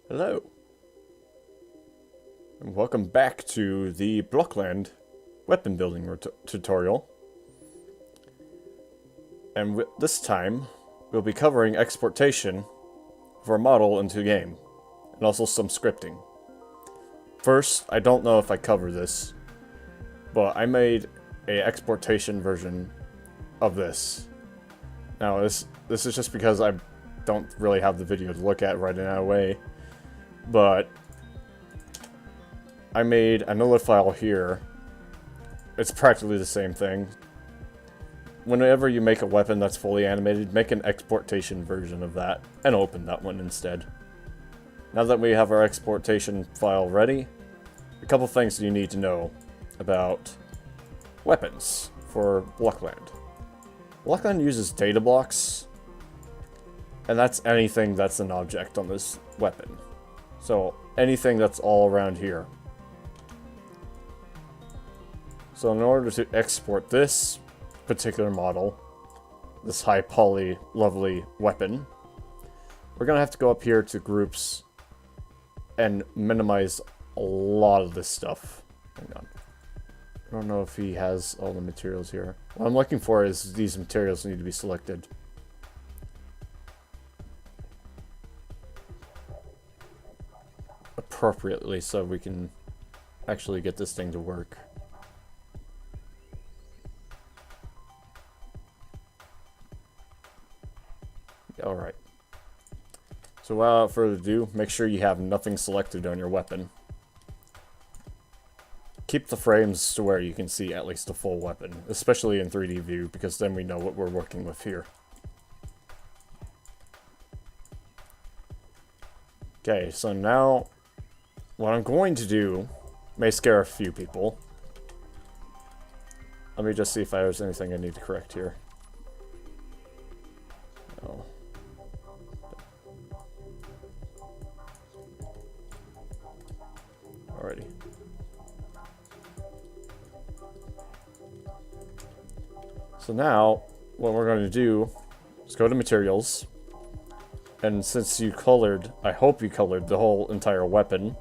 Hello, and welcome back to the Blockland weapon building tutorial. And this time, we'll be covering exportation of our model into game, and also some scripting. First, I don't know if I cover this, but I made a exportation version of this. Now, this is just because I don't really have the video to look at right now away. But I made another file here. It's practically the same thing. Whenever you make a weapon that's fully animated, make an exportation version of that and open that one instead. Now that we have our exportation file ready, a couple things you need to know about weapons for Blockland. Blockland uses data blocks, and that's anything that's an object on this weapon. So, anything that's all around here. So in order to export this particular model, this high poly lovely weapon, we're going to have to go up here to groups and minimize a lot of this stuff. Hang on. I don't know if he has all the materials here. What I'm looking for is these materials need to be selected. Appropriately so we can actually get this thing to work. Alright. So without further ado, make sure you have nothing selected on your weapon. Keep the frames to where you can see at least the full weapon, especially in 3D view, because then we know what we're working with here. Okay, so now what I'm going to do may scare a few people. Let me just see if there's anything I need to correct here. No. Alrighty. So now, what we're going to do is go to materials. And since you colored, I hope you colored the whole entire weapon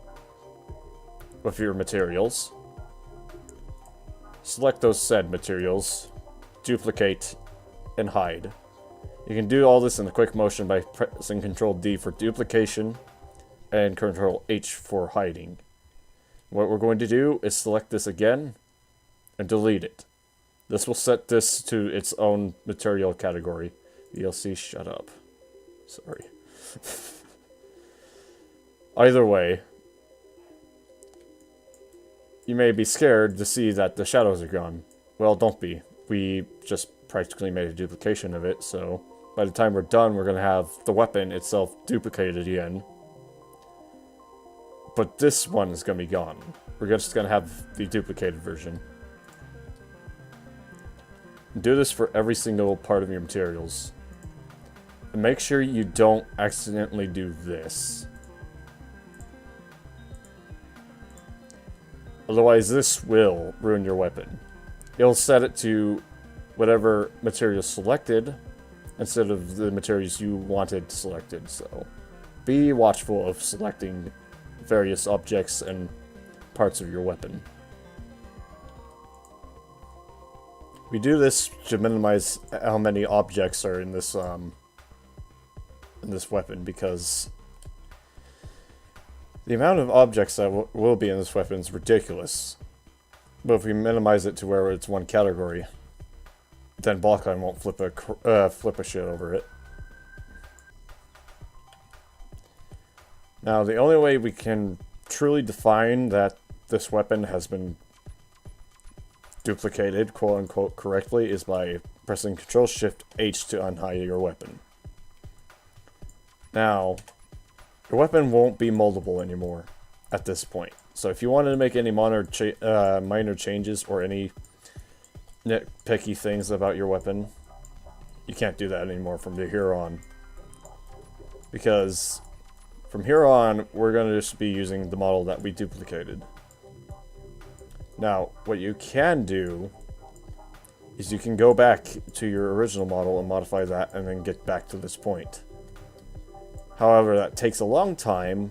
with your materials. Select those said materials, duplicate, and hide. You can do all this in a quick motion by pressing Ctrl D for duplication and Ctrl H for hiding. What we're going to do is select this again and delete it. This will set this to its own material category. VLC, shut up. Sorry. Either way, you may be scared to see that the shadows are gone. Well, don't be. We just practically made a duplication of it, so by the time we're done, we're going to have the weapon itself duplicated again. But this one is going to be gone. We're just going to have the duplicated version. Do this for every single part of your materials. And make sure you don't accidentally do this. Otherwise, this will ruin your weapon. It'll set it to whatever material selected instead of the materials you wanted selected. So be watchful of selecting various objects and parts of your weapon. We do this to minimize how many objects are in this weapon, because the amount of objects that will be in this weapon is ridiculous. But if we minimize it to where it's one category, then Blockland won't flip a shit over it. Now, the only way we can truly define that this weapon has been duplicated, quote-unquote, correctly, is by pressing Ctrl-Shift-H to unhide your weapon. Now, your weapon won't be moldable anymore at this point. So if you wanted to make any minor changes or any nitpicky things about your weapon, you can't do that anymore from here on. Because from here on, we're going to just be using the model that we duplicated. Now, what you can do is you can go back to your original model and modify that and then get back to this point. However, that takes a long time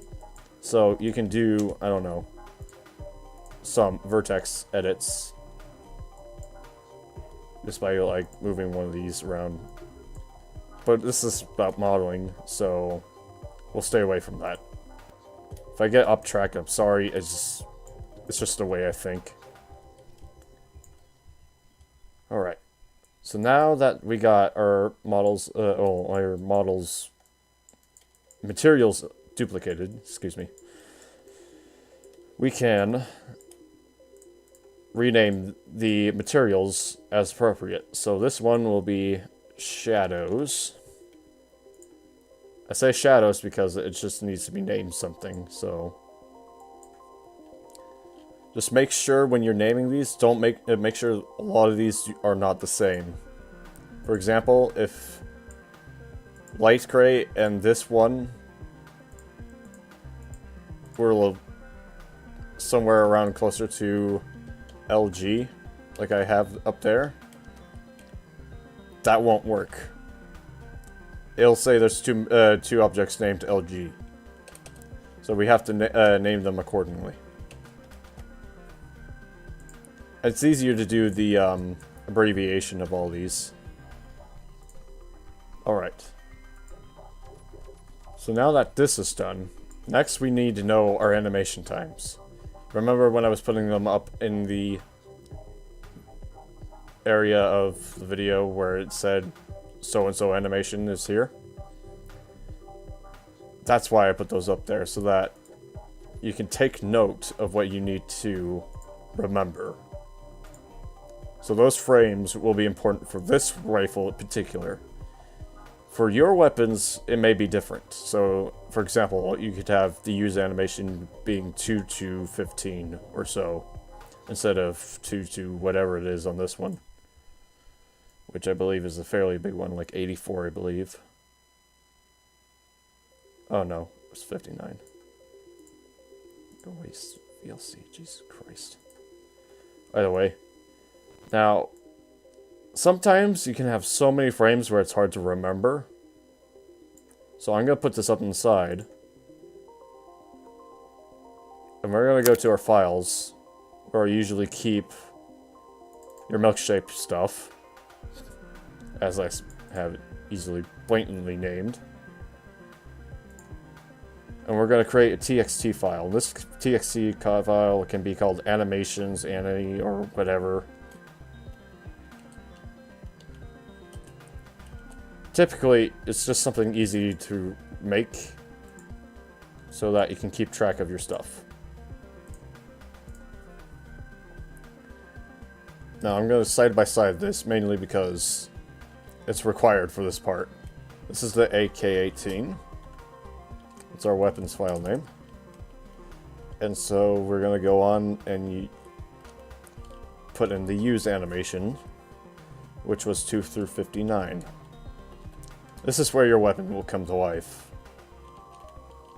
So you can do, I don't know, some vertex edits just by like moving one of these around. But this is about modeling, so we'll stay away from that. If I get off track, I'm sorry. It's just the way I think. Alright. So now that we got our models, materials duplicated, excuse me, we can rename the materials as appropriate. So this one will be shadows. I say shadows because it just needs to be named something, so just make sure when you're naming these, don't make sure a lot of these are not the same. For example, if light gray and this one were somewhere around closer to LG, like I have up there, that won't work. It'll say there's two objects named LG. So we have to name them accordingly. It's easier to do the abbreviation of all these. Alright. So now that this is done, next we need to know our animation times. Remember when I was putting them up in the area of the video where it said so-and-so animation is here? That's why I put those up there, so that you can take note of what you need to remember. So those frames will be important for this rifle in particular. For your weapons, it may be different. So, for example, you could have the use animation being 2 to 15 or so, instead of 2 to whatever it is on this one. Which I believe is a fairly big one, like 84, I believe. Oh no, it's 59. Go waste VLC, Jesus Christ. By the way, now, sometimes you can have so many frames where it's hard to remember. So I'm going to put this up on the side. And we're going to go to our files, where I usually keep your milkshake stuff, as I have it easily blatantly named. And we're going to create a TXT file. This TXT file can be called animations, anime, or whatever. Typically, it's just something easy to make so that you can keep track of your stuff. Now, I'm going to side-by-side this, mainly because it's required for this part. This is the AK-18. It's our weapons file name. And so we're going to go on and put in the use animation, which was 2 through 59. This is where your weapon will come to life.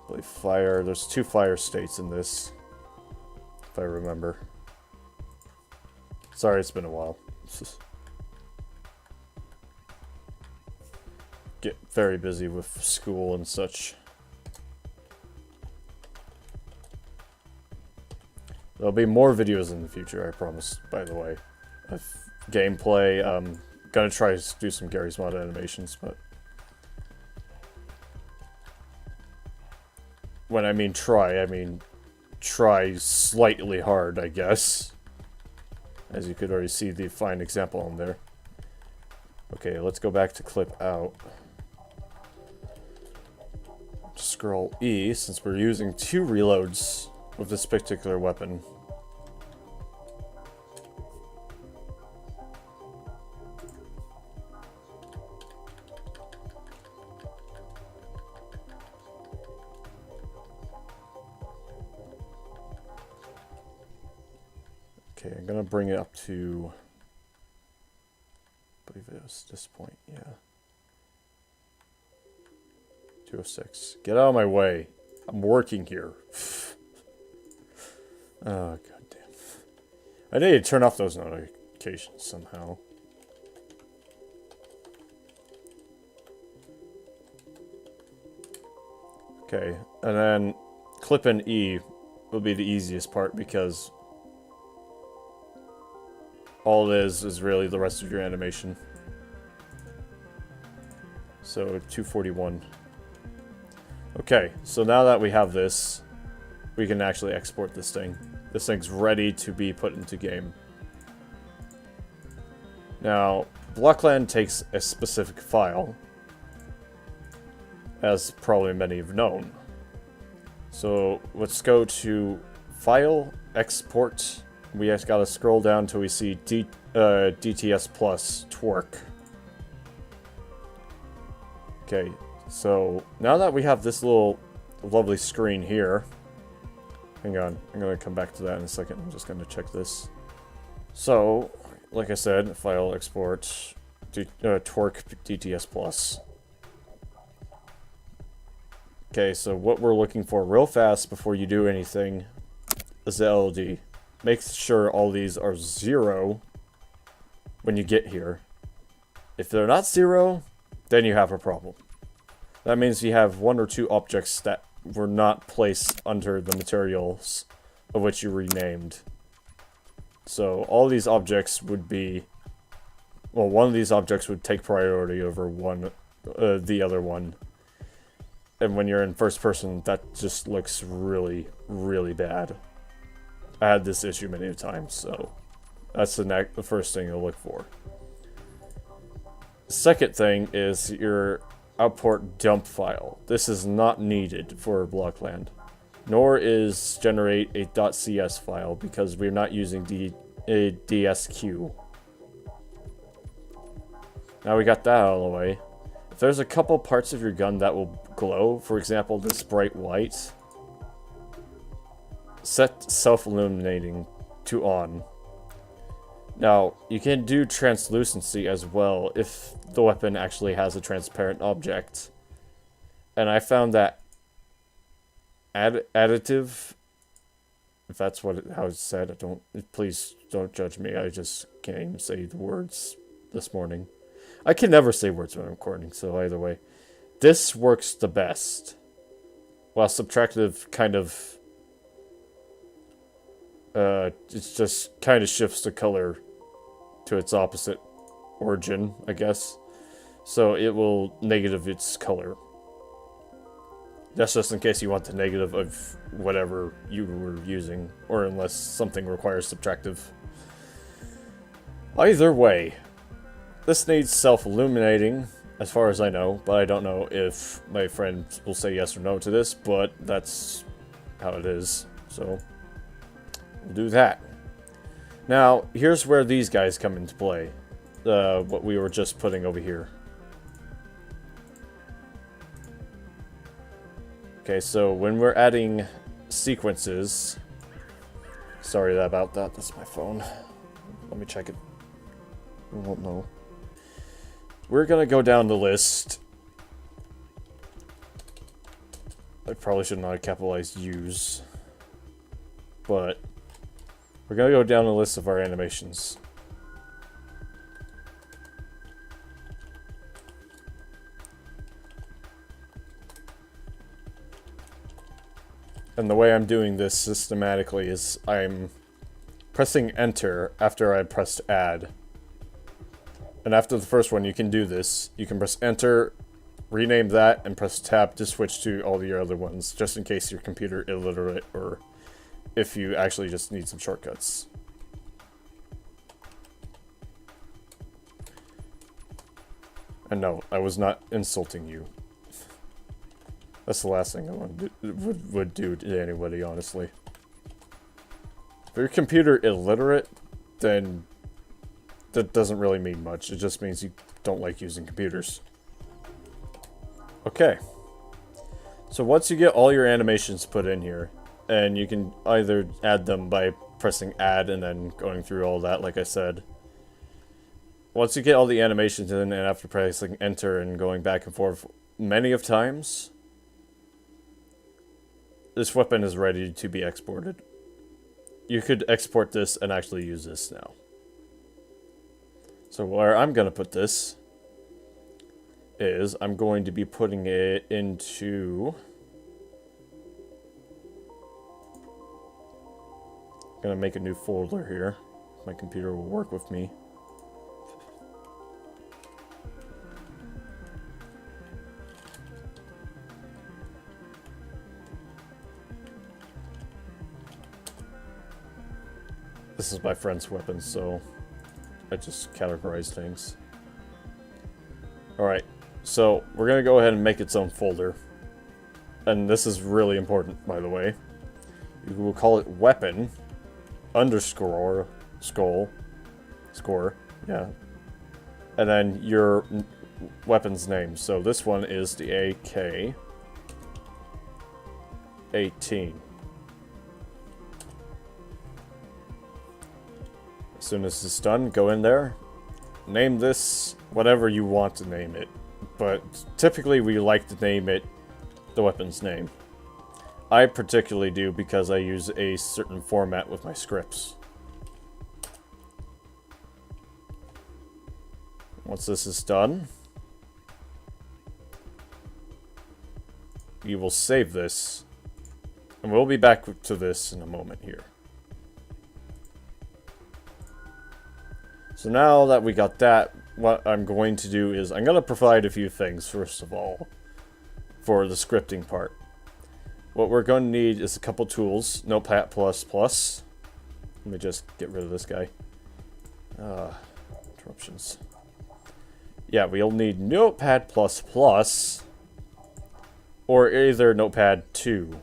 I believe fire, there's 2 fire states in this, if I remember. Sorry, it's been a while. Get very busy with school and such. There'll be more videos in the future, I promise, by the way. Of gameplay, gonna try to do some Gary's Mod animations, but... When I mean try slightly hard, I guess. As you could already see the fine example on there. Okay, let's go back to clip out. Scroll E, since we're using 2 reloads with this particular weapon. Okay, I'm gonna bring it up to, I believe it was this point, yeah. 206. Get out of my way. I'm working here. Oh, goddamn. I need to turn off those notifications somehow. Okay, and then clip and E will be the easiest part because all it is really the rest of your animation. So 241. Okay, so now that we have this, we can actually export this thing. This thing's ready to be put into game. Now, Blockland takes a specific file, as probably many have known. So let's go to File, Export. We just gotta scroll down till we see DTS plus Toque. Okay, so now that we have this little lovely screen here, hang on, I'm gonna come back to that in a second. I'm just gonna check this. So, like I said, File, Export, Toque DTS plus. Okay, so what we're looking for real fast before you do anything is the LLD. Make sure all these are 0 when you get here. If they're not 0, then you have a problem. That means you have 1 or 2 objects that were not placed under the materials of which you renamed. So all these objects would be, well, one of these objects would take priority over the other one. And when you're in first person, that just looks really, really bad. I had this issue many times, so that's the first thing to look for. The second thing is your output dump file. This is not needed for Blockland, nor is generate a .cs file because we're not using a DSQ. Now we got that out of the way. If there's a couple parts of your gun that will glow, for example, this bright white, set self-illuminating to on. Now, you can do translucency as well if the weapon actually has a transparent object. And I found that additive, if that's how it's said, please don't judge me, I just can't even say the words this morning. I can never say words when I'm recording, so either way. This works the best. While subtractive kind of it just kind of shifts the color to its opposite origin, I guess. So it will negative its color. That's just in case you want the negative of whatever you were using, or unless something requires subtractive. Either way, this needs self-illuminating, as far as I know, but I don't know if my friend will say yes or no to this, but that's how it is, so we'll do that. Now, here's where these guys come into play, what we were just putting over here. Okay, so when we're adding sequences, sorry about that, that's my phone. Let me check it. I won't know. We're gonna go down the list. I probably should not have capitalized use, but we're gonna go down the list of our animations. And the way I'm doing this systematically is I'm pressing enter after I pressed add. And after the first one, you can do this. You can press enter, rename that, and press tab to switch to all the other ones, just in case your computer illiterate or if you actually just need some shortcuts. And no, I was not insulting you. That's the last thing I would do to anybody, honestly. If your computer illiterate, then that doesn't really mean much. It just means you don't like using computers. Okay. So once you get all your animations put in here, and you can either add them by pressing add and then going through all that, like I said. Once you get all the animations in, and after pressing enter and going back and forth many of times, this weapon is ready to be exported. You could export this and actually use this now. So where I'm going to put this is I'm going to be putting it into I'm gonna make a new folder here. My computer will work with me. This is my friend's weapons, so I just categorize things. Alright, so we're going to go ahead and make its own folder. And this is really important, by the way. You will call it weapon underscore score, yeah. And then your weapon's name. So this one is the AK-18. As soon as it's done, go in there, name this whatever you want to name it, but typically we like to name it the weapon's name. I particularly do because I use a certain format with my scripts. Once this is done, you will save this, and we'll be back to this in a moment here. So now that we got that, what I'm going to do is I'm going to provide a few things, first of all, for the scripting part. What we're going to need is a couple tools. Notepad++. Let me just get rid of this guy. Interruptions. Yeah, we'll need Notepad++, or either Notepad 2,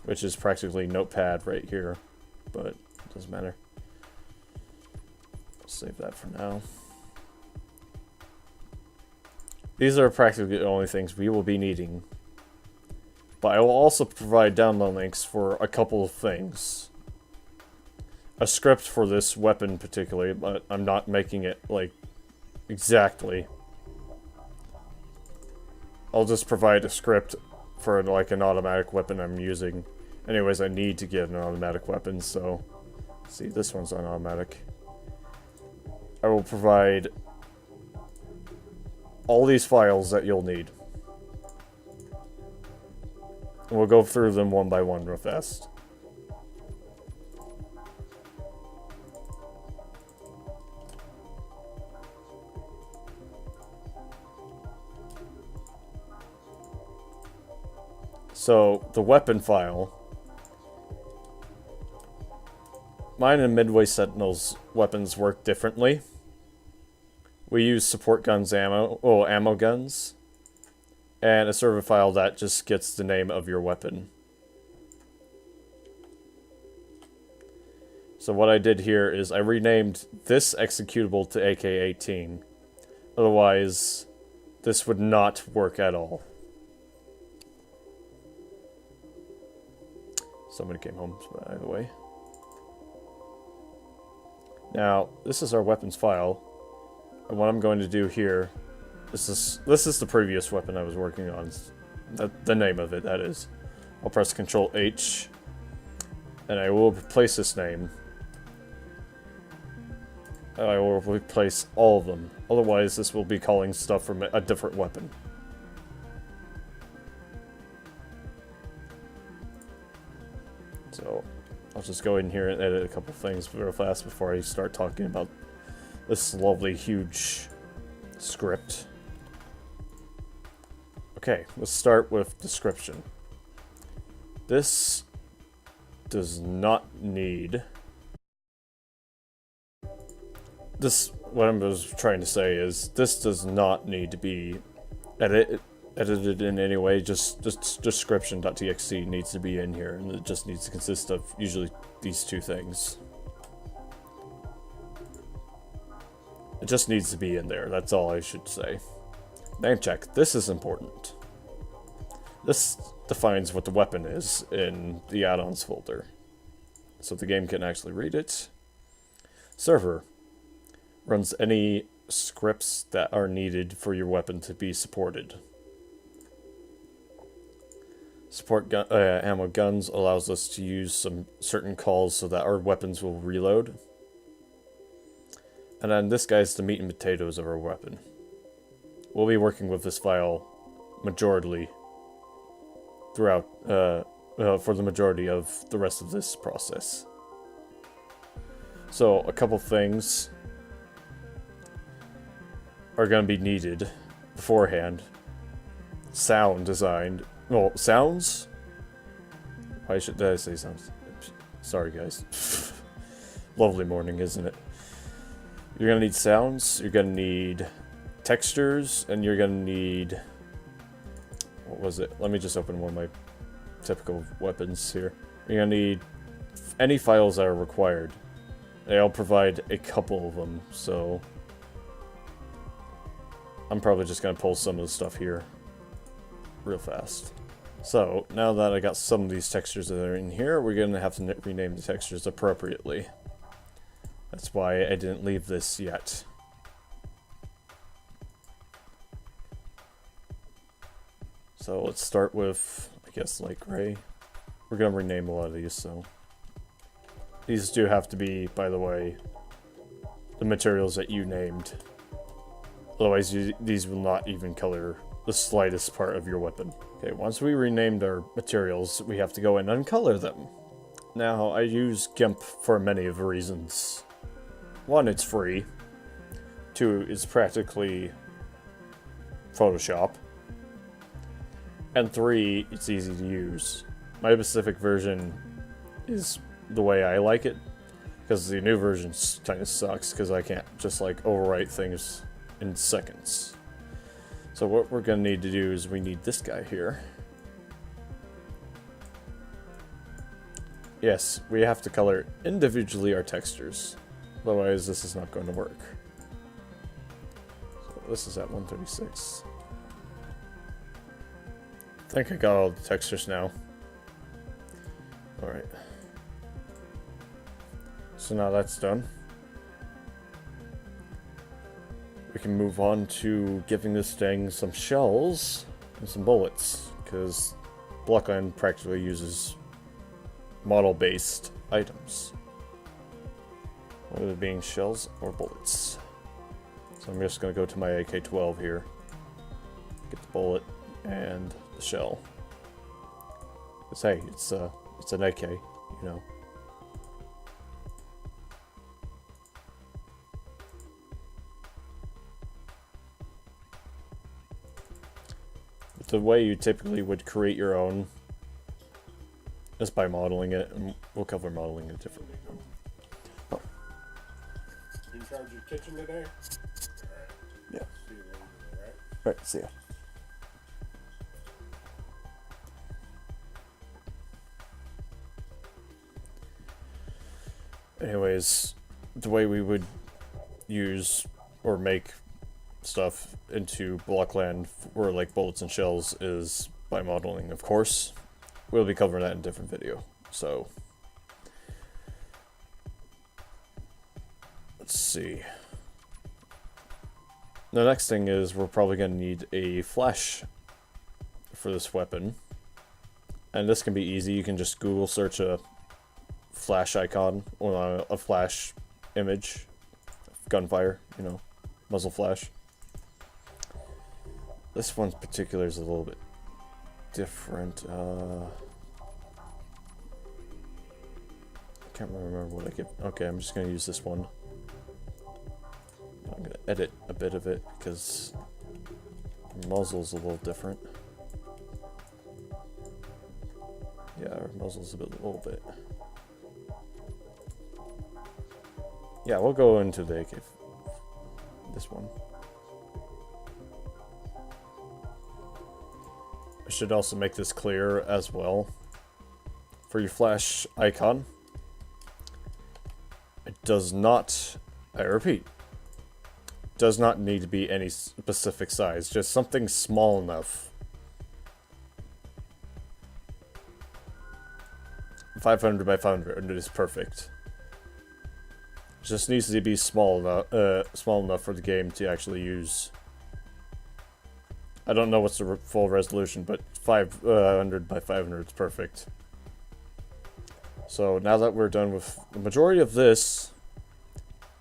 which is practically Notepad right here, but it doesn't matter. Save that for now. These are practically the only things we will be needing. But I will also provide download links for a couple of things. A script for this weapon particularly, but I'm not making it, like, exactly. I'll just provide a script for, like, an automatic weapon I'm using. Anyways, I need to get an automatic weapon, so... See, this one's on automatic. I will provide all these files that you'll need. And we'll go through them one by one real fast. So, the weapon file. Mine and Midway Sentinel's weapons work differently. We use support guns ammo guns, and a server file that just gets the name of your weapon. So what I did here is I renamed this executable to AK-18. Otherwise, this would not work at all. Somebody came home, by the way. Now, this is our weapons file. And what I'm going to do here, this is the previous weapon I was working on. The name of it, that is. I'll press Ctrl H, and I will replace this name. I will replace all of them. Otherwise, this will be calling stuff from a different weapon. So, I'll just go in here and edit a couple things real fast before I start talking about this lovely, huge script. Okay, let's start with description. This does not need... what I was trying to say is, this does not need to be edited in any way. Just description.txt needs to be in here, and it just needs to consist of usually these two things. It just needs to be in there, that's all I should say. Name check, this is important. This defines what the weapon is in the add-ons folder, so the game can actually read it. Server runs any scripts that are needed for your weapon to be supported. Support ammo guns allows us to use some certain calls so that our weapons will reload. And then this guy's the meat and potatoes of our weapon. We'll be working with this file majorly throughout for the majority of the rest of this process. So, a couple things are going to be needed beforehand. Sound designed. Well, sounds? Why did I say sounds? Sorry, guys. Lovely morning, isn't it? You're going to need sounds, you're going to need textures, and you're going to need... What was it? Let me just open one of my typical weapons here. You're going to need any files that are required. I'll provide a couple of them, so... I'm probably just going to pull some of the stuff here real fast. So, now that I got some of these textures that are in here, we're going to have to rename the textures appropriately. That's why I didn't leave this yet. So let's start with, I guess, light gray. We're going to rename a lot of these, so... These do have to be, by the way, the materials that you named. Otherwise, these will not even color the slightest part of your weapon. Okay, once we renamed our materials, we have to go and uncolor them. Now, I use GIMP for many of the reasons. One, it's free. Two, it's practically Photoshop. And three, it's easy to use. My Pacific version is the way I like it, because the new version kind of sucks, because I can't just like overwrite things in seconds. So what we're going to need to do is we need this guy here. Yes, we have to color individually our textures. Otherwise, this is not going to work. So this is at 136. I think I got all the textures now. Alright. So now that's done. We can move on to giving this thing some shells and some bullets, because Blockland practically uses model-based items. Whether it being shells or bullets. So I'm just going to go to my AK-12 here. Get the bullet and the shell. Because hey, it's an AK, you know. The way you typically would create your own is by modeling it, and we'll cover modeling it differently. You in charge of your kitchen today? Alright. Yeah. See you later, alright? Right, see ya. Anyways, the way we would use or make stuff into Blockland for like bullets and shells is by modeling, of course. We'll be covering that in a different video. So let's see. The next thing is we're probably going to need a flash for this weapon. And this can be easy. You can just Google search a flash icon or a flash image. Gunfire, you know, muzzle flash. This one in particular is a little bit different. I can't remember what I get. Okay, I'm just going to use this one. I'm going to edit a bit of it because the muzzle's a little different. Yeah, our muzzle's a little bit. Yeah, we'll go into the AK. This one. I should also make this clear as well. For your flash icon, it does not, I repeat, does not need to be any specific size, just something small enough. 500 by 500 is perfect. It just needs to be small enough for the game to actually use. I don't know what's the full resolution, but 500 by 500 is perfect. So now that we're done with the majority of this,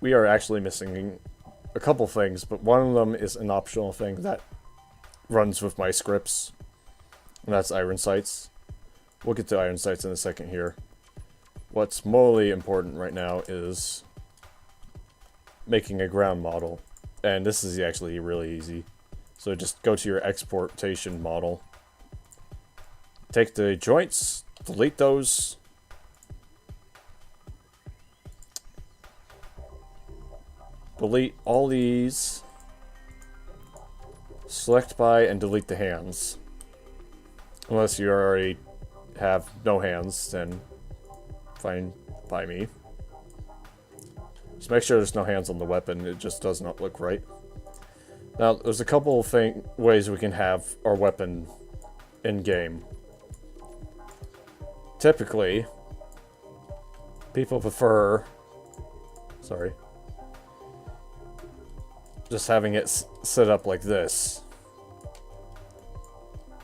we are actually missing a couple things, but one of them is an optional thing that runs with my scripts, and that's iron sights. We'll get to iron sights in a second here. What's morally important right now is making a ground model. And this is actually really easy. So just go to your exportation model. Take the joints, delete those. Delete all these. Select by and delete the hands. Unless you already have no hands, then fine by me. Just make sure there's no hands on the weapon, it just does not look right. Now, there's a couple of ways we can have our weapon in-game. Typically, people prefer... Sorry. Just having it set up like this.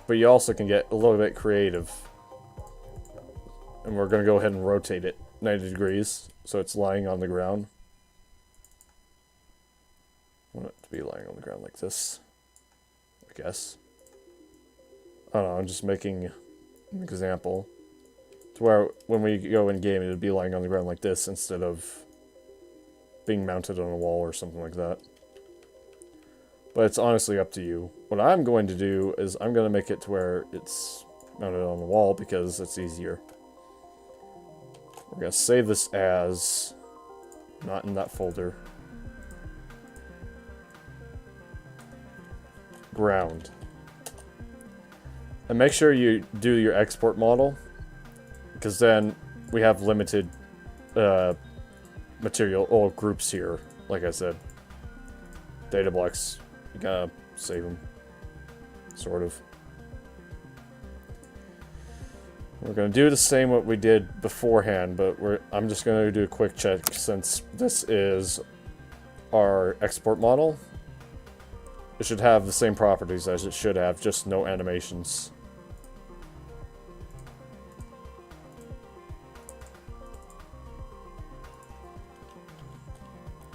But you also can get a little bit creative. And we're going to go ahead and rotate it 90 degrees so it's lying on the ground. I want it to be lying on the ground like this, I guess. I don't know, I'm just making an example. To where when we go in game, it would be lying on the ground like this instead of being mounted on a wall or something like that. But it's honestly up to you. What I'm going to do is I'm going to make it to where it's mounted on the wall because it's easier. We're going to save this as not in that folder. Ground. And make sure you do your export model, because then we have limited material or groups here. Like I said, data blocks, you gotta save them, sort of. We're gonna do the same what we did beforehand, but I'm just gonna do a quick check since this is our export model. It should have the same properties as it should have, just no animations.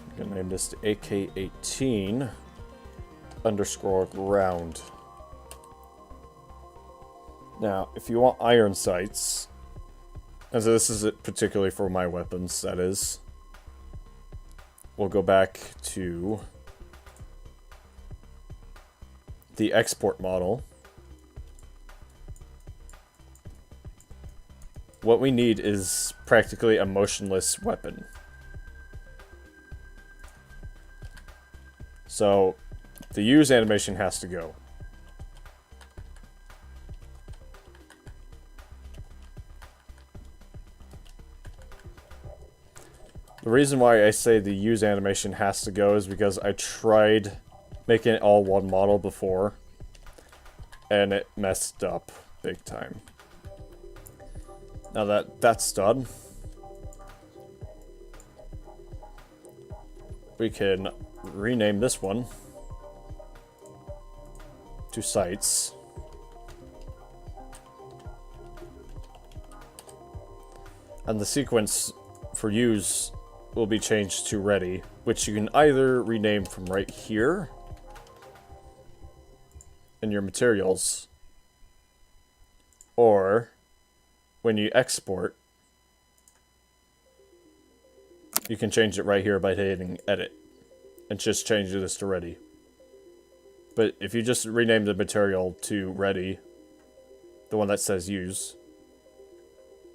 I'm gonna name this the AK-18 _ ground. Now, if you want iron sights, and so this is it particularly for my weapons, that is, we'll go back to the export model. What we need is practically a motionless weapon. So, the use animation has to go. The reason why I say the use animation has to go is because I tried making it all one model before, and it messed up big time. Now that that's done, we can rename this one to sites. And the sequence for use will be changed to ready, which you can either rename from right here in your materials, or when you export, you can change it right here by hitting edit and just change this to ready. But if you just rename the material to ready, the one that says use,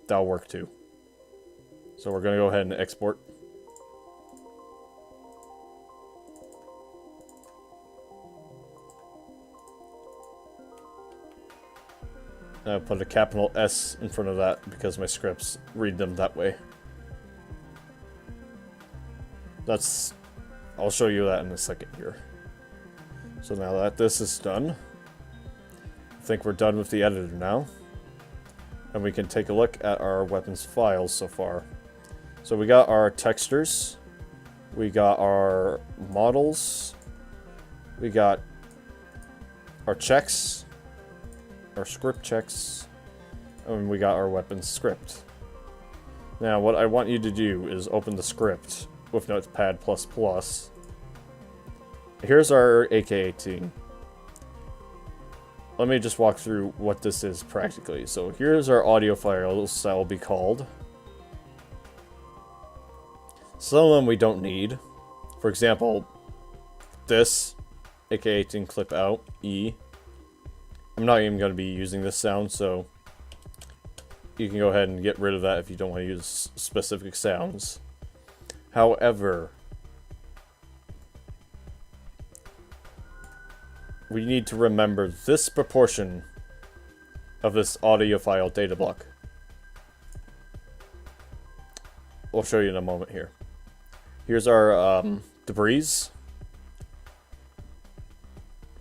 that'll work too. So we're going to go ahead and export. I'll put a capital S in front of that because my scripts read them that way. I'll show you that in a second here. So now that this is done, I think we're done with the editor now. And we can take a look at our weapons files so far. So we got our textures, we got our models, we got our checks, our script checks, and we got our weapons script. Now what I want you to do is open the script with Notepad++. Here's our AK-18. let me just walk through what this is practically. So here's our audio files that will be called. Some of them we don't need. For example, this, aka 18 clip out, E. I'm not even going to be using this sound, so you can go ahead and get rid of that if you don't want to use specific sounds. However, we need to remember this proportion of this audio file data block. We'll show you in a moment here. Here's our debris.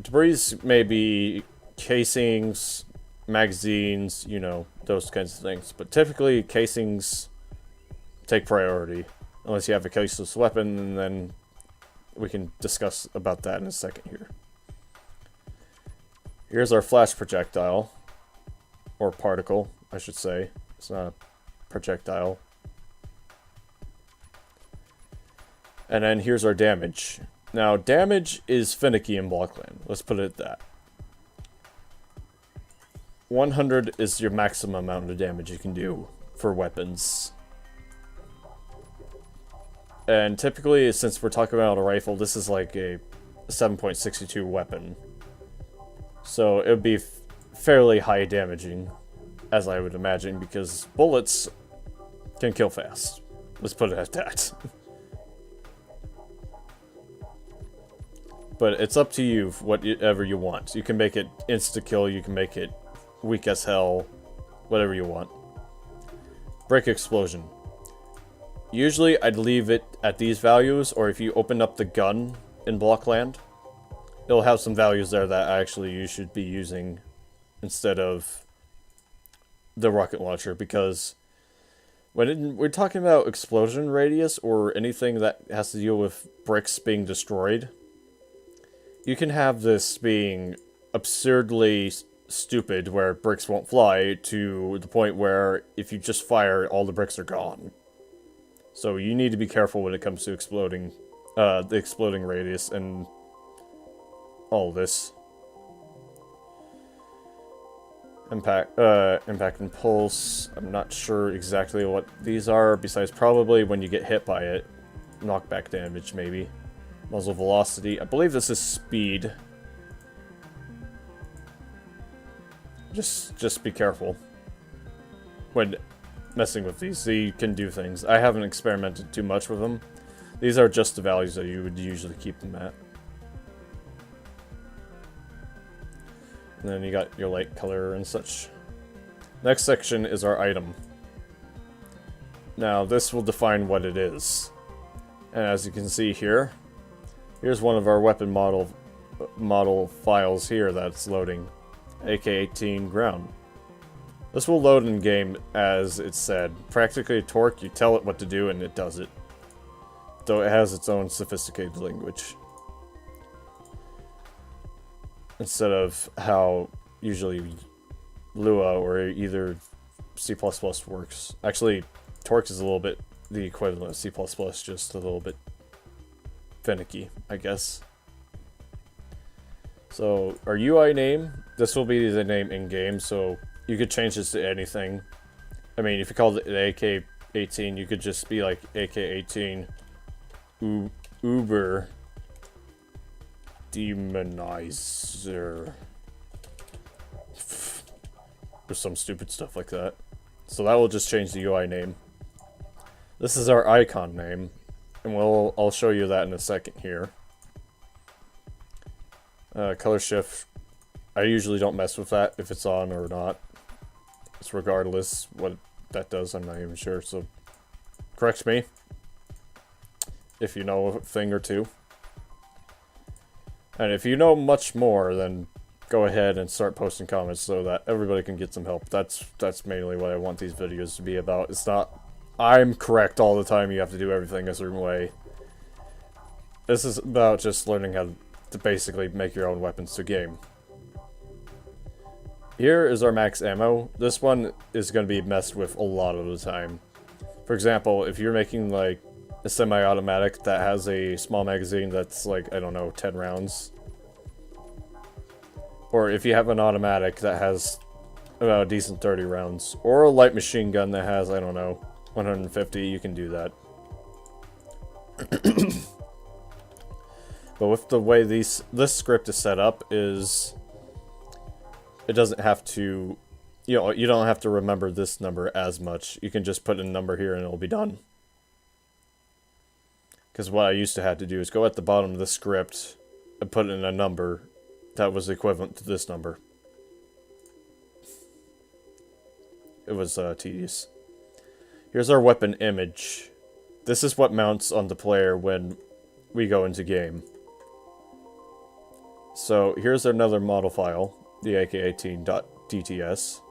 Debris may be casings, magazines, you know, those kinds of things. But typically, casings take priority. Unless you have a caseless weapon, and then we can discuss about that in a second here. Here's our flash projectile. Or particle, I should say. It's not a projectile. And then here's our damage. Now, damage is finicky in Blockland. Let's put it at that. 100 is your maximum amount of damage you can do for weapons. And typically, since we're talking about a rifle, this is like a 7.62 weapon. So it would be fairly high damaging, as I would imagine, because bullets can kill fast. Let's put it at that. But it's up to you, whatever you want. You can make it insta-kill, you can make it weak as hell, whatever you want. Brick explosion. Usually I'd leave it at these values, or if you open up the gun in Blockland, it'll have some values there that actually you should be using instead of the rocket launcher, because when we're talking about explosion radius or anything that has to deal with bricks being destroyed, you can have this being absurdly stupid where bricks won't fly to the point where if you just fire, all the bricks are gone. So you need to be careful when it comes to exploding, the exploding radius and all this. Impact and pulse. I'm not sure exactly what these are, besides probably when you get hit by it. Knockback damage, maybe. Muzzle velocity. I believe this is speed. Just be careful when messing with these. They can do things. I haven't experimented too much with them. These are just the values that you would usually keep them at. And then you got your light color and such. Next section is our item. Now this will define what it is. And as you can see here, here's one of our weapon model files here that's loading. AK-18 ground. This will load in game as it said. Practically Toque, you tell it what to do and it does it. Though it has its own sophisticated language. Instead of how usually Lua or either C++ works. Actually, Toque is a little bit the equivalent of C++, just a little bit finicky, I guess. So, our UI name, this will be the name in-game, so you could change this to anything. I mean, if you called it an AK-18, you could just be like AK-18 Uber Demonizer. Or some stupid stuff like that. So that will just change the UI name. This is our icon name, and I'll show you that in a second here. Color shift, I usually don't mess with that if it's on or not. It's regardless what that does, I'm not even sure, so correct me if you know a thing or two. And if you know much more, then go ahead and start posting comments so that everybody can get some help. That's mainly what I want these videos to be about. It's not, I'm correct all the time, you have to do everything a certain way. This is about just learning how to basically make your own weapons to game. Here is our max ammo. This one is going to be messed with a lot of the time. For example, if you're making like a semi-automatic that has a small magazine that's like, I don't know, 10 rounds. Or if you have an automatic that has about a decent 30 rounds. Or a light machine gun that has, I don't know, 150, you can do that. But with the way this script is set up is... It doesn't have to... you don't have to remember this number as much. You can just put a number here and it'll be done. Because what I used to have to do is go at the bottom of the script and put in a number that was equivalent to this number. It was tedious. Here's our weapon image. This is what mounts on the player when we go into game. So here's another model file, the ak18.dts.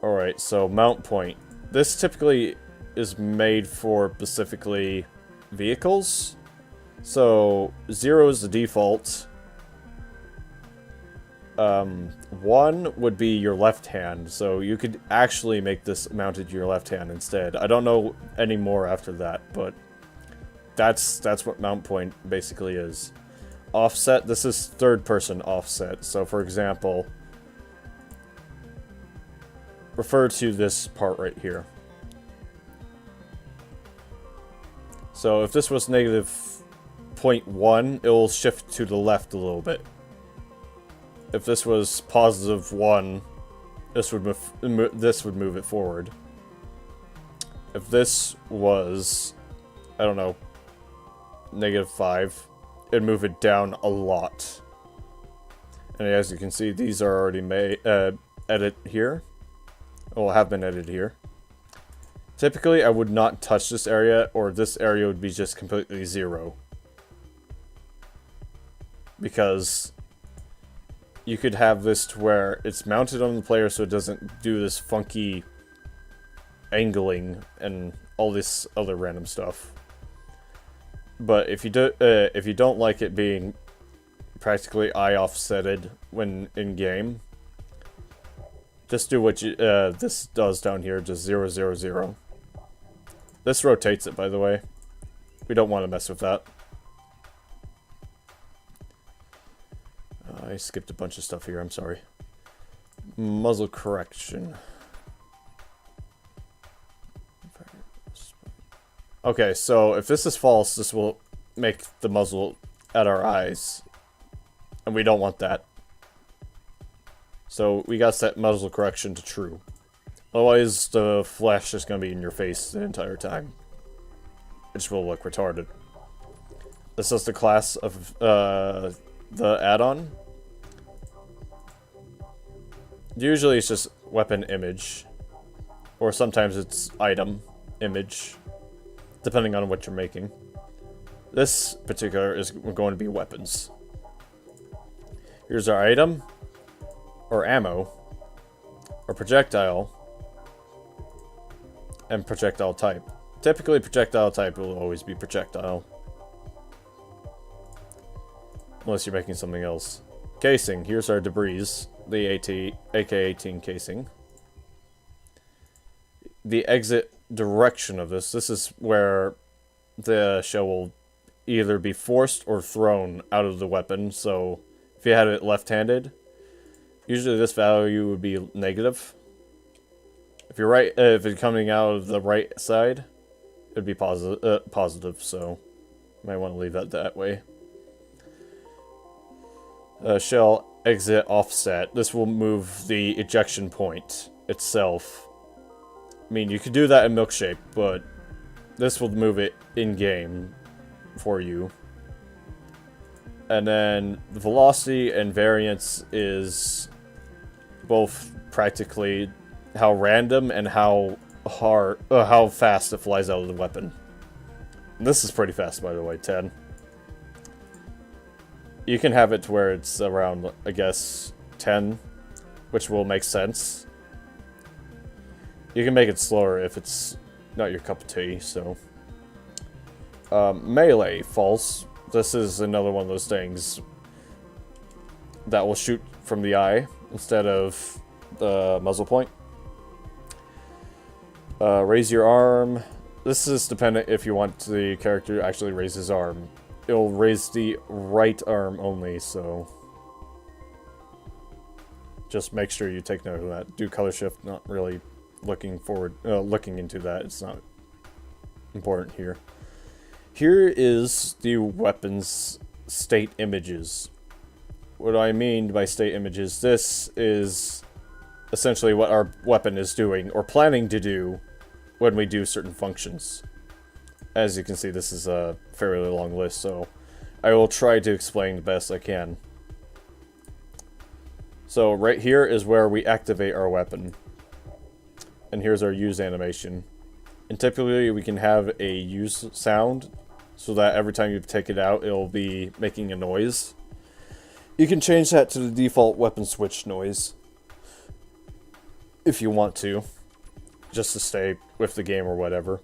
Alright, so mount point. This typically is made for specifically vehicles. So 0 is the default. 1 would be your left hand, so you could actually make this mounted to your left hand instead. I don't know any more after that, but that's what mount point basically is. Offset, this is third person offset. So for example, refer to this part right here. So if this was negative 0.1, it will shift to the left a little bit. If this was positive 1, this would move it forward. If this was, I don't know, negative 5, it'd move it down a lot. And as you can see, these are already made, edit here. Well, have been edited here. Typically, I would not touch this area, or this area would be just completely 0. Because you could have this to where it's mounted on the player so it doesn't do this funky angling and all this other random stuff. But if you don't like it being practically eye offsetted when in game, just do what this does down here, just 0, 0, 0. This rotates it, by the way. We don't want to mess with that. I skipped a bunch of stuff here, I'm sorry. Muzzle correction. Okay, so if this is false, this will make the muzzle at our eyes. And we don't want that. So we gotta set muzzle correction to true. Otherwise, the flash is gonna be in your face the entire time. It just will look retarded. This is the class of the add-on. Usually it's just weapon image. Or sometimes it's item image. Depending on what you're making. This particular is going to be weapons. Here's our item. Or ammo. Or projectile. And projectile type. Typically projectile type will always be projectile. Unless you're making something else. Casing. Here's our debris. The AK-18 casing. The exit direction of this. This is where the shell will either be forced or thrown out of the weapon. So if you had it left-handed, usually this value would be negative. If you're if it's coming out of the right side, it'd be positive. So you might want to leave that way. Shell exit offset. This will move the ejection point itself. I mean, you could do that in Milkshake, but this will move it in-game for you. And then the velocity and variance is both practically how random and how fast it flies out of the weapon. And this is pretty fast, by the way, 10. You can have it to where it's around, I guess, 10, which will make sense. You can make it slower if it's not your cup of tea, so. Melee, false. This is another one of those things that will shoot from the eye instead of the muzzle point. Raise your arm. This is dependent if you want the character to actually raise his arm. It'll raise the right arm only, so Just make sure you take note of that. Do color shift, not really looking into that. It's not important here. Here is the weapons state images. What I mean by state images, this is essentially what our weapon is doing, or planning to do, when we do certain functions. As you can see, this is a fairly long list, so I will try to explain the best I can. So right here is where we activate our weapon. And here's our use animation. And typically we can have a use sound, so that every time you take it out, it'll be making a noise. You can change that to the default weapon switch noise, if you want to, just to stay with the game or whatever.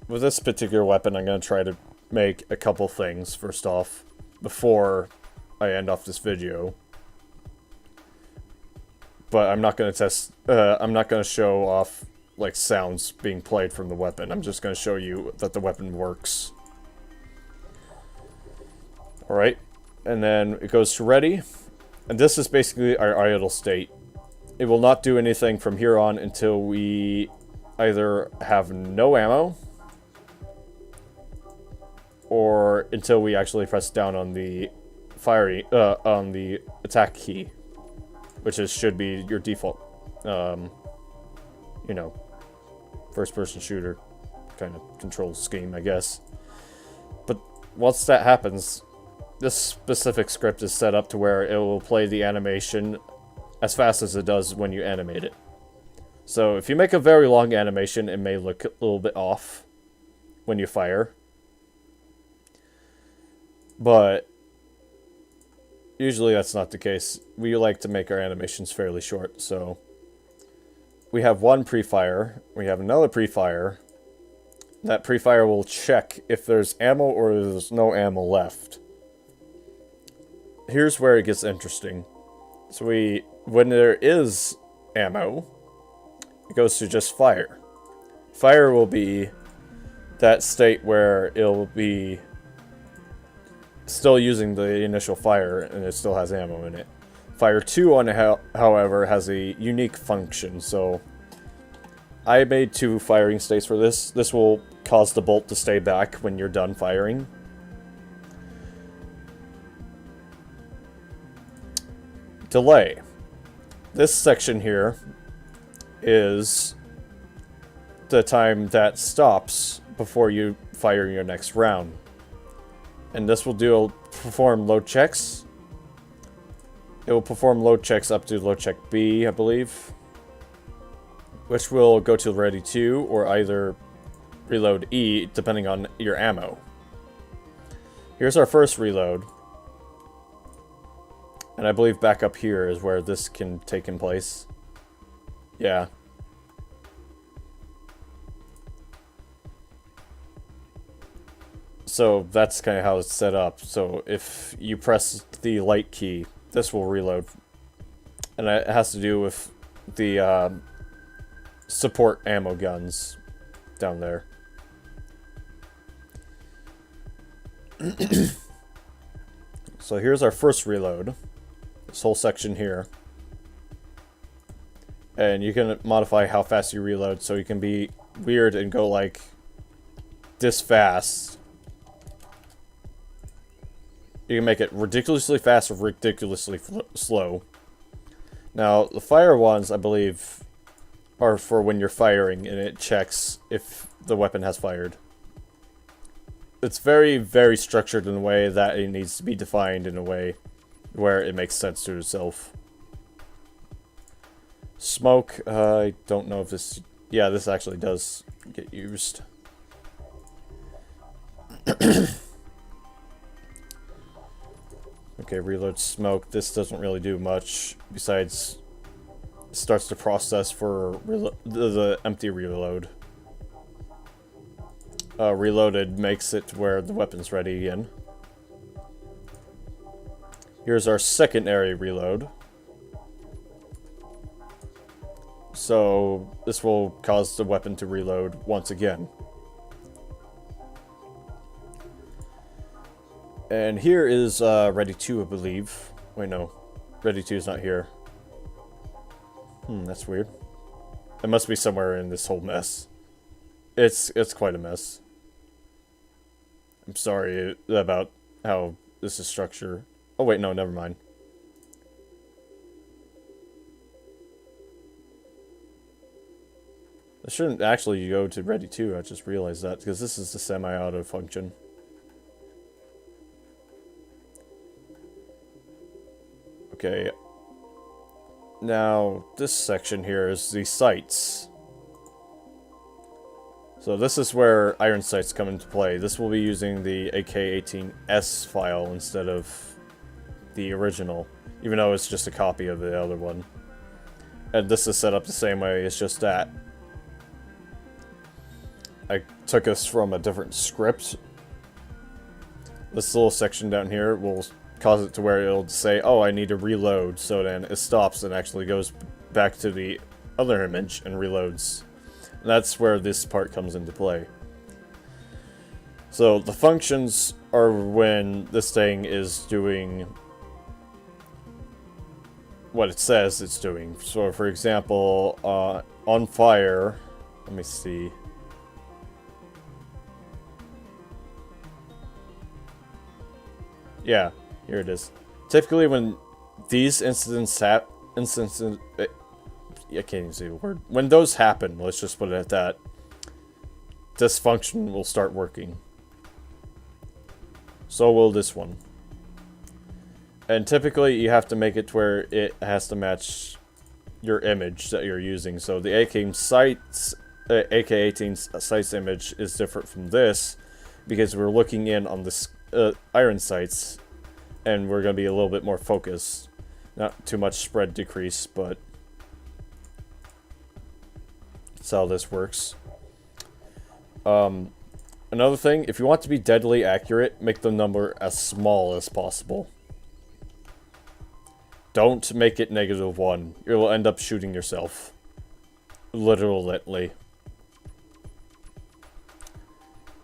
With this particular weapon, I'm going to try to make a couple things, first off, before I end off this video. But I'm not going to I'm not going to show off, like, sounds being played from the weapon. I'm just going to show you that the weapon works. Alright, and then it goes to ready. And this is basically our idle state. It will not do anything from here on until we either have no ammo, or until we actually press down on the on the attack key, which should be your default, you know, first-person shooter kind of control scheme, I guess. But once that happens, this specific script is set up to where it will play the animation as fast as it does when you animate it. So if you make a very long animation, it may look a little bit off when you fire. But usually that's not the case. We like to make our animations fairly short, so we have one pre-fire, we have another pre-fire. That pre-fire will check if there's ammo or there's no ammo left. Here's where it gets interesting. So when there is ammo, it goes to just fire. Fire will be that state where it'll be still using the initial fire and it still has ammo in it. Fire 2, however, has a unique function, so I made 2 firing states for this. This will cause the bolt to stay back when you're done firing. Delay. This section here is the time that stops before you fire your next round. And this will perform load checks. It will perform load checks up to load check B, I believe, which will go to ready 2 or either reload E, depending on your ammo. Here's our first reload. And I believe back up here is where this can take in place. Yeah. So that's kind of how it's set up. So if you press the light key, this will reload. And it has to do with the support ammo guns down there. So here's our first reload. This whole section here. And you can modify how fast you reload, so you can be weird and go like this fast. You can make it ridiculously fast or ridiculously slow. Now, the fire ones, I believe, are for when you're firing, and it checks if the weapon has fired. It's very, very structured in a way that it needs to be defined in a way where it makes sense to itself. Smoke, I don't know if this... Yeah, this actually does get used. Okay, reload smoke. This doesn't really do much besides it starts the process for the empty reload. Reloaded makes it to where the weapon's ready again. Here's our secondary reload. So this will cause the weapon to reload once again. And here is ready 2, I believe. Wait, no. Ready 2 is not here. That's weird. It must be somewhere in this whole mess. It's quite a mess. I'm sorry about how this is structured. Oh wait, no, never mind. I shouldn't actually go to Ready 2, I just realized that, because this is the semi-auto function. Okay. Now, this section here is the sites. So this is where iron sights come into play. This will be using the AK-18S file instead of the original, even though it's just a copy of the other one. And this is set up the same way, it's just that I took us from a different script. This little section down here will cause it to where it'll say, oh, I need to reload, so then it stops and actually goes back to the other image and reloads. And that's where this part comes into play. So the functions are when this thing is doing what it says it's doing. So for example, on fire, let me see. Yeah, here it is. Typically when these incidents I can't even say the word. When those happen, let's just put it at that, this function will start working. So will this one. And typically you have to make it to where it has to match your image that you're using. So the AK-18 sights image is different from this because we're looking in on this iron sights, and we're going to be a little bit more focused. Not too much spread decrease, but that's how this works. Another thing, if you want to be deadly accurate, make the number as small as possible. Don't make it -1. You will end up shooting yourself. Literally.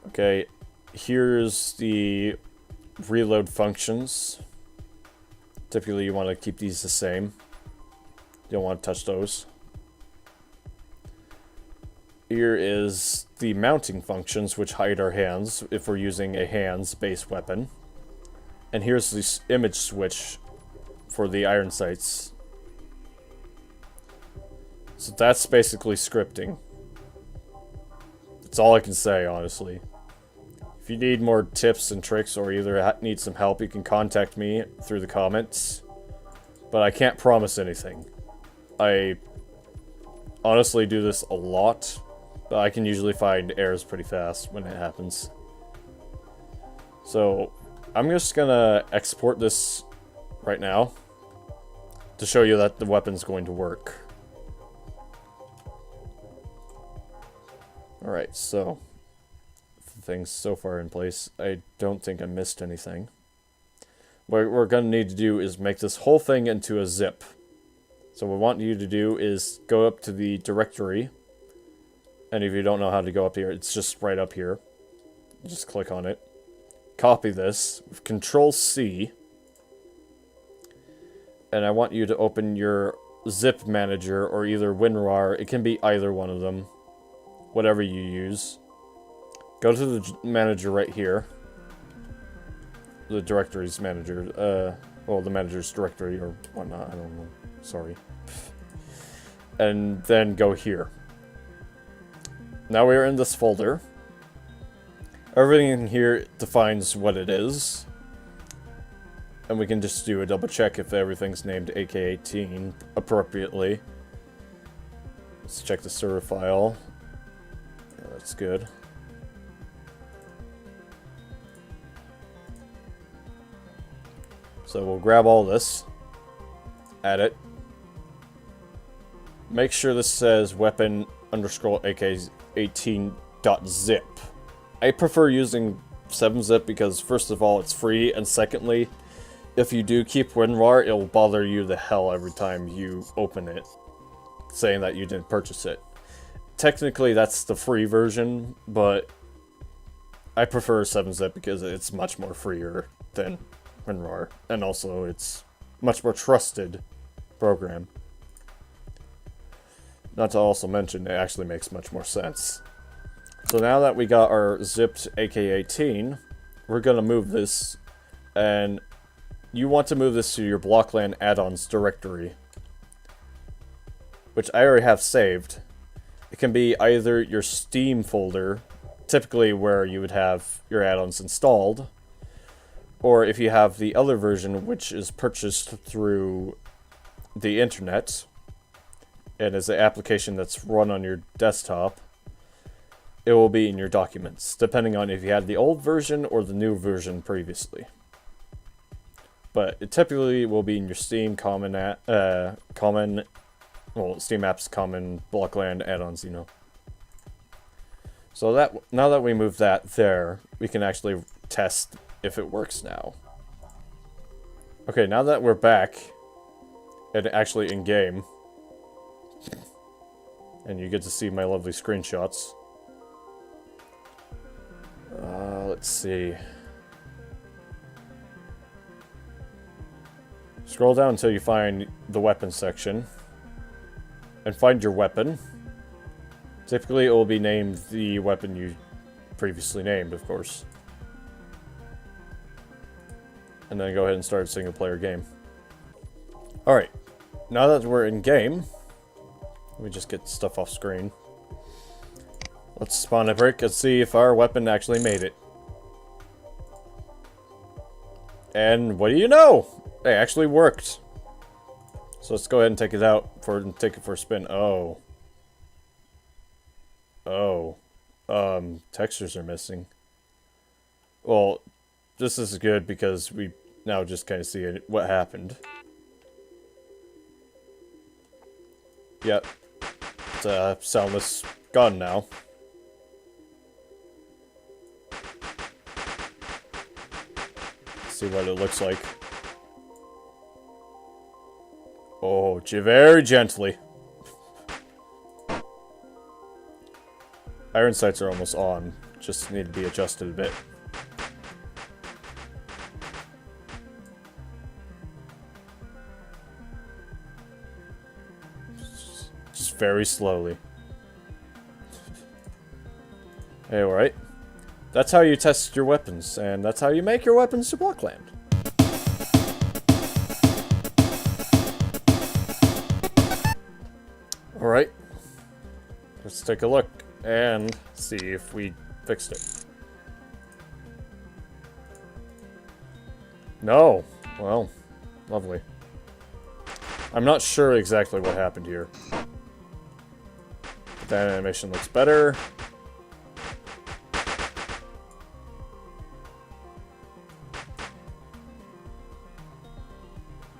Okay, here's the reload functions. Typically you want to keep these the same. You don't want to touch those. Here is the mounting functions, which hide our hands if we're using a hands-based weapon. And here's this image switch for the iron sights. So that's basically scripting. That's all I can say, honestly. If you need more tips and tricks or either need some help, you can contact me through the comments. But I can't promise anything. I honestly do this a lot, but I can usually find errors pretty fast when it happens. So I'm just gonna export this right now to show you that the weapon's going to work. Alright, so things so far in place. I don't think I missed anything. What we're going to need to do is make this whole thing into a zip. So what we want you to do is go up to the directory. And if you don't know how to go up here, it's just right up here. Just click on it. Copy this with Control-C. And I want you to open your zip manager or either WinRAR. It can be either one of them. Whatever you use. Go to the manager right here. The directory's manager. Well, the manager's directory or whatnot. I don't know. Sorry. And then go here. Now we're in this folder. Everything in here defines what it is. And we can just do a double check if everything's named AK-18 appropriately. Let's check the server file. Yeah, that's good. So we'll grab all this, add it. Make sure this says weapon underscore AK-18.zip. I prefer using 7-zip because first of all it's free, and secondly, if you do keep WinRAR, it'll bother you the hell every time you open it, saying that you didn't purchase it. Technically that's the free version, but I prefer 7-zip because it's much more freer than WinRAR, and also it's much more trusted program. Not to also mention, it actually makes much more sense. So now that we got our zipped AK-18, we're going to move this, and you want to move this to your Blockland add-ons directory, which I already have saved. It can be either your Steam folder, typically where you would have your add-ons installed, or if you have the other version, which is purchased through the internet, and is an application that's run on your desktop, it will be in your documents, depending on if you had the old version or the new version previously. But it typically will be in your Steam Steam Apps Common Blockland add-ons, you know. So that now that we move that there, we can actually test if it works now. Okay, now that we're back and actually in game, and you get to see my lovely screenshots. Let's see. Scroll down until you find the weapon section. And find your weapon. Typically it will be named the weapon you previously named, of course. And then go ahead and start a single player game. Alright. Now that we're in game, let me just get stuff off screen. Let's spawn a brick and see if our weapon actually made it. And what do you know? It actually worked. So let's go ahead and take it out and take it for a spin. Oh. Textures are missing. Well, this is good because we now just kind of see what happened. Yep. It's a soundless gun now. Let's see what it looks like. Oh, very gently. Iron sights are almost on. Just need to be adjusted a bit. Just very slowly. Hey, alright. That's how you test your weapons, and that's how you make your weapons to Blockland. Alright. Let's take a look and see if we fixed it. No. Well, lovely. I'm not sure exactly what happened here. But that animation looks better.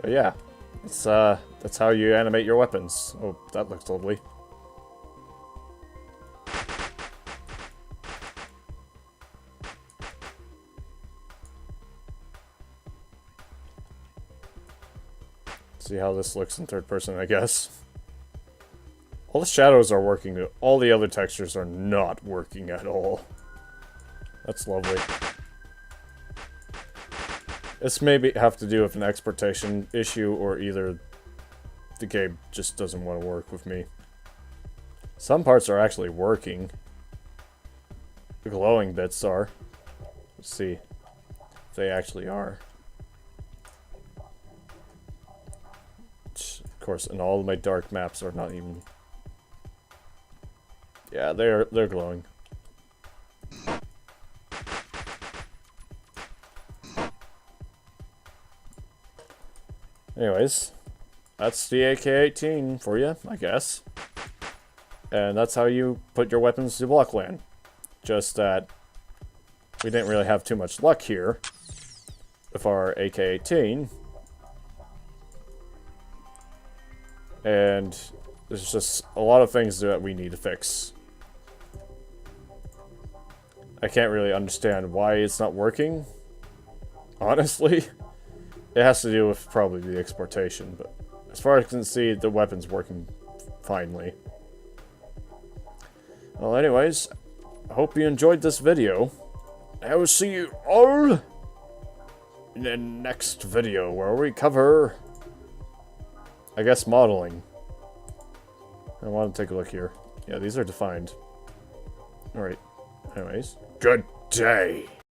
But yeah, that's how you animate your weapons. Oh, that looks lovely. See how this looks in third person, I guess. All the shadows are working, all the other textures are not working at all. That's lovely. This may have to do with an exportation issue, or either the game just doesn't want to work with me. Some parts are actually working. The glowing bits are. Let's see if they actually are. Of course, and all of my dark maps are not even... Yeah, they're glowing. Anyways, that's the AK-18 for you, I guess. And that's how you put your weapons to Blockland. Just that we didn't really have too much luck here with our AK-18. And there's just a lot of things that we need to fix. I can't really understand why it's not working, honestly. It has to do with probably the exportation, but as far as I can see, the weapon's working finely. Well, anyways, I hope you enjoyed this video. I will see you all in the next video where we cover I guess modeling. I want to take a look here. Yeah, these are defined. Alright. Anyways. Good day.